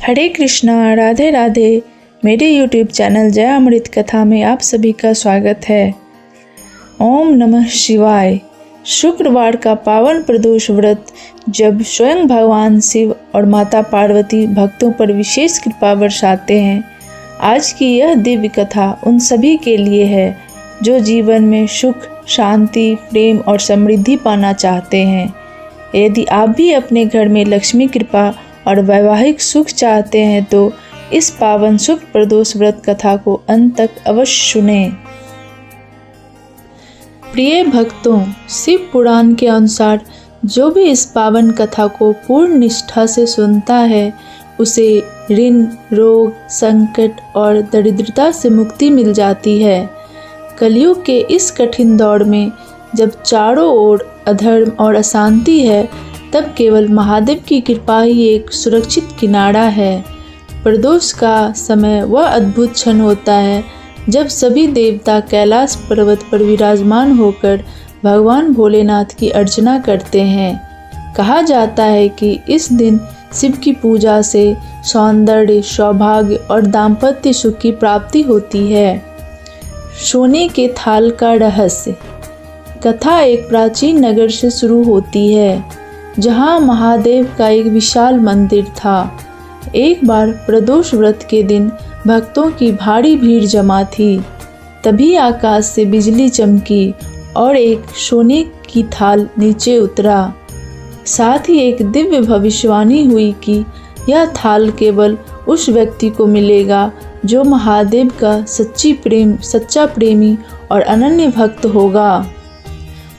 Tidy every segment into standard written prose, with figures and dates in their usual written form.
हरे कृष्णा, राधे राधे। मेरे YouTube channel जय अमृत कथा में आप सभी का स्वागत है। ओम नमः शिवाय। शुक्रवार का पावन प्रदोष व्रत जब स्वयं भगवान शिव और माता पार्वती भक्तों पर विशेष कृपा बरसाते हैं। आज की यह दिव्य कथा उन सभी के लिए है जो जीवन में सुख, शांति, प्रेम और समृद्धि पाना चाहते हैं। यदि आप भी अपने घर में लक्ष्मी कृपा और वैवाहिक सुख चाहते हैं तो इस पावन शुक्र प्रदोष व्रत कथा को अंत तक अवश्य सुनें। प्रिय भक्तों, शिव पुराण के अनुसार जो भी इस पावन कथा को पूर्ण निष्ठा से सुनता है उसे ऋण, रोग, संकट और दरिद्रता से मुक्ति मिल जाती है। कलयुग के इस कठिन दौर में जब चारों ओर अधर्म और अशांति है, तब केवल महादेव की कृपा ही एक सुरक्षित किनारा है। प्रदोष का समय वह अद्भुत क्षण होता है जब सभी देवता कैलाश पर्वत पर विराजमान होकर भगवान भोलेनाथ की अर्चना करते हैं। कहा जाता है कि इस दिन शिव की पूजा से सौंदर्य, सौभाग्य और दाम्पत्य सुख की प्राप्ति होती है। सोने के थाल का रहस्य। कथा एक प्राचीन नगर से शुरू होती है जहाँ महादेव का एक विशाल मंदिर था। एक बार प्रदोष व्रत के दिन भक्तों की भारी भीड़ जमा थी। तभी आकाश से बिजली चमकी और एक सोने की थाल नीचे उतरा। साथ ही एक दिव्य भविष्यवाणी हुई कि यह थाल केवल उस व्यक्ति को मिलेगा जो महादेव का सच्चा प्रेमी और अनन्य भक्त होगा।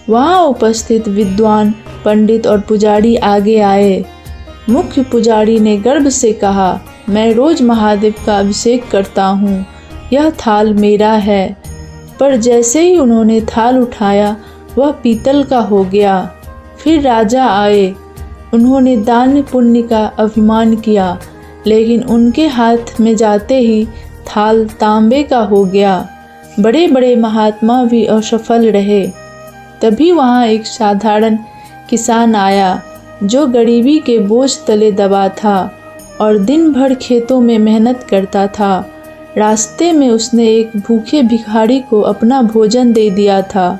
वहाँ उपस्थित विद्वान, पंडित और पुजारी आगे आए। मुख्य पुजारी ने गर्व से कहा, मैं रोज महादेव का अभिषेक करता हूँ, यह थाल मेरा है। पर जैसे ही उन्होंने थाल उठाया वह पीतल का हो गया। फिर राजा आए। उन्होंने दान पुण्य का अभिमान किया, लेकिन उनके हाथ में जाते ही थाल तांबे का हो गया। बड़े बड़े महात्मा भी असफल रहे। तभी वहाँ एक साधारण किसान आया जो गरीबी के बोझ तले दबा था और दिन भर खेतों में मेहनत करता था। रास्ते में उसने एक भूखे भिखारी को अपना भोजन दे दिया था।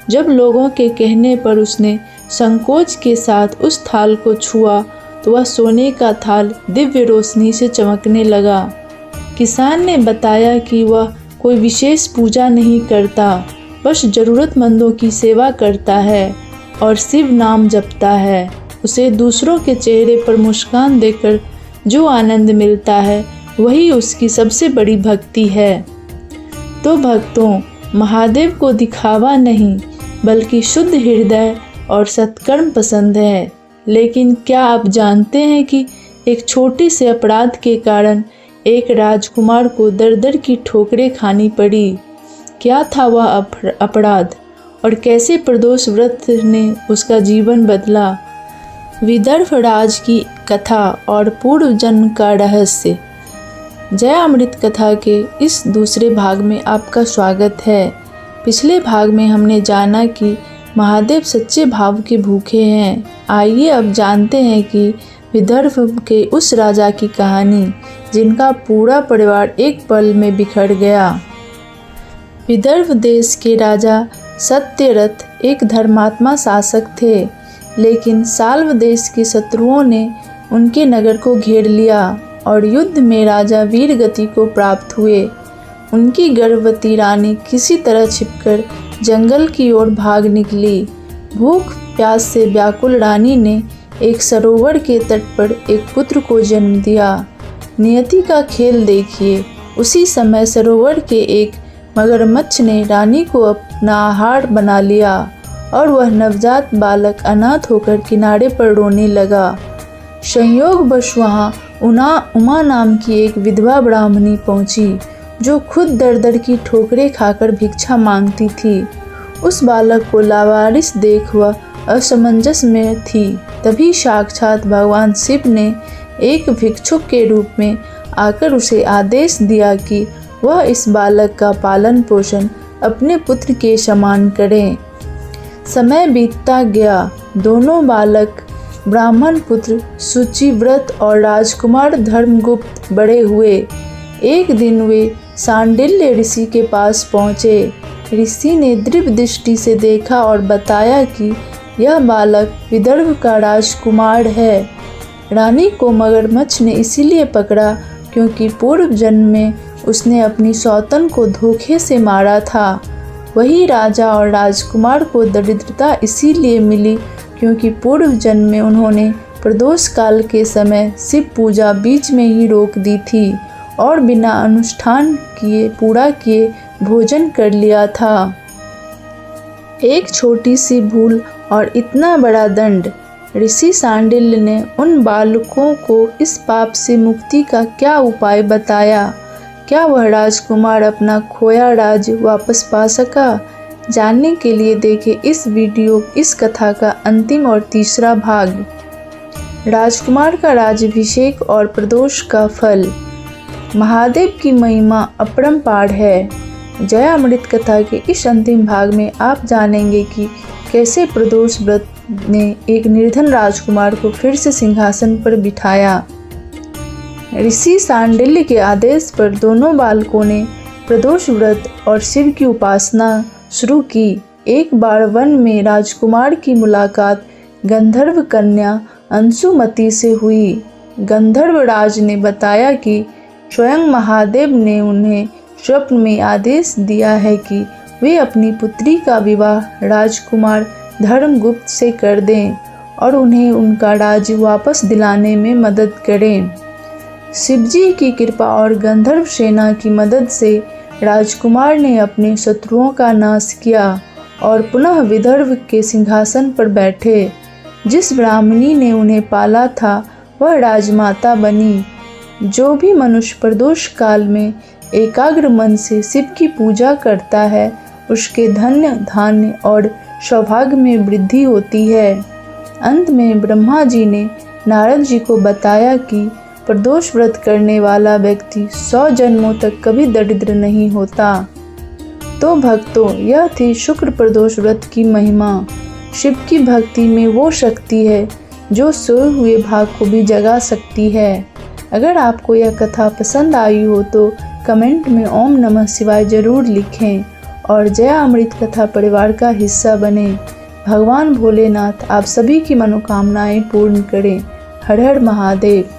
जब लोगों के कहने पर उसने संकोच के साथ उस थाल को छुआ तो वह सोने का थाल दिव्य रोशनी से चमकने लगा। किसान ने बताया कि वह कोई विशेष पूजा नहीं करता, बस ज़रूरतमंदों की सेवा करता है और शिव नाम जपता है। उसे दूसरों के चेहरे पर मुस्कान देखकर जो आनंद मिलता है वही उसकी सबसे बड़ी भक्ति है। तो भक्तों, महादेव को दिखावा नहीं बल्कि शुद्ध हृदय और सत्कर्म पसंद है। लेकिन क्या आप जानते हैं कि एक छोटे से अपराध के कारण एक राजकुमार को दर दर की ठोकरें खानी पड़ी? क्या था वह अपराध और कैसे प्रदोष व्रत ने उसका जीवन बदला? विदर्भ राज की कथा और पूर्व जन्म का रहस्य। जय अमृत कथा के इस दूसरे भाग में आपका स्वागत है। पिछले भाग में हमने जाना कि महादेव सच्चे भाव के भूखे हैं। आइए अब जानते हैं कि विदर्भ के उस राजा की कहानी जिनका पूरा परिवार एक पल में बिखर गया। विदर्भ देश के राजा सत्यरथ एक धर्मात्मा शासक थे, लेकिन साल्व देश के शत्रुओं ने उनके नगर को घेर लिया और युद्ध में राजा वीरगति को प्राप्त हुए। उनकी गर्भवती रानी किसी तरह छिपकर जंगल की ओर भाग निकली। भूख प्यास से व्याकुल रानी ने एक सरोवर के तट पर एक पुत्र को जन्म दिया। नियति का खेल देखिए, उसी समय सरोवर के एक मगरमच्छ ने रानी को अपना आहार बना लिया और वह नवजात बालक अनाथ होकर किनारे पर रोने लगा। संयोगवश वहाँ उमा नाम की एक विधवा ब्राह्मणी पहुँची जो खुद दर दर की ठोकरें खाकर भिक्षा मांगती थी। उस बालक को लावारिस देख वह असमंजस में थी। तभी साक्षात भगवान शिव ने एक भिक्षुक के रूप में आकर उसे आदेश दिया कि वह इस बालक का पालन पोषण अपने पुत्र के समान करें। समय बीतता गया। दोनों बालक ब्राह्मण पुत्र शुचिव्रत और राजकुमार धर्मगुप्त बड़े हुए। एक दिन वे सांडिल्य ऋषि के पास पहुँचे। ऋषि ने दृढ़ दृष्टि से देखा और बताया कि यह बालक विदर्भ का राजकुमार है। रानी को मगरमच्छ ने इसीलिए पकड़ा क्योंकि पूर्व जन्म में उसने अपनी सौतन को धोखे से मारा था। वही राजा और राजकुमार को दरिद्रता इसीलिए मिली क्योंकि पूर्व जन्म में उन्होंने प्रदोष काल के समय शिव पूजा बीच में ही रोक दी थी और बिना अनुष्ठान पूरा किए भोजन कर लिया था। एक छोटी सी भूल और इतना बड़ा दंड। ऋषि सांडिल्य ने उन बालकों को इस पाप से मुक्ति का क्या उपाय बताया? क्या वह राजकुमार अपना खोया राज वापस पा सका? जानने के लिए देखें इस कथा का अंतिम और तीसरा भाग। राजकुमार का राज्याभिषेक और प्रदोष का फल। महादेव की महिमा अपरंपार है। जयामृत कथा के इस अंतिम भाग में आप जानेंगे कि कैसे प्रदोष व्रत ने एक निर्धन राजकुमार को फिर से सिंहासन पर बिठाया। ऋषि सांडिल्य के आदेश पर दोनों बालकों ने प्रदोष व्रत और शिव की उपासना शुरू की। एक बार वन में राजकुमार की मुलाकात गंधर्व कन्या अंशुमति से हुई। गंधर्व राज ने बताया कि स्वयं महादेव ने उन्हें स्वप्न में आदेश दिया है कि वे अपनी पुत्री का विवाह राजकुमार धर्मगुप्त से कर दें और उन्हें उनका राज्य वापस दिलाने में मदद करें। शिवजी की कृपा और गंधर्व सेना की मदद से राजकुमार ने अपने शत्रुओं का नाश किया और पुनः विदर्भ के सिंहासन पर बैठे। जिस ब्राह्मणी ने उन्हें पाला था वह राजमाता बनी। जो भी मनुष्य प्रदोष काल में एकाग्र मन से शिव की पूजा करता है उसके धन्य धान्य और सौभाग्य में वृद्धि होती है। अंत में ब्रह्मा जी ने नारद जी को बताया कि प्रदोष व्रत करने वाला व्यक्ति 100 जन्मों तक कभी दरिद्र नहीं होता। तो भक्तों, यह थी शुक्र प्रदोष व्रत की महिमा। शिव की भक्ति में वो शक्ति है जो सोए हुए भाग को भी जगा सकती है। अगर आपको यह कथा पसंद आई हो तो कमेंट में ओम नमः शिवाय जरूर लिखें और जया अमृत कथा परिवार का हिस्सा बने। भगवान भोलेनाथ आप सभी की मनोकामनाएं पूर्ण करें। हर हर महादेव।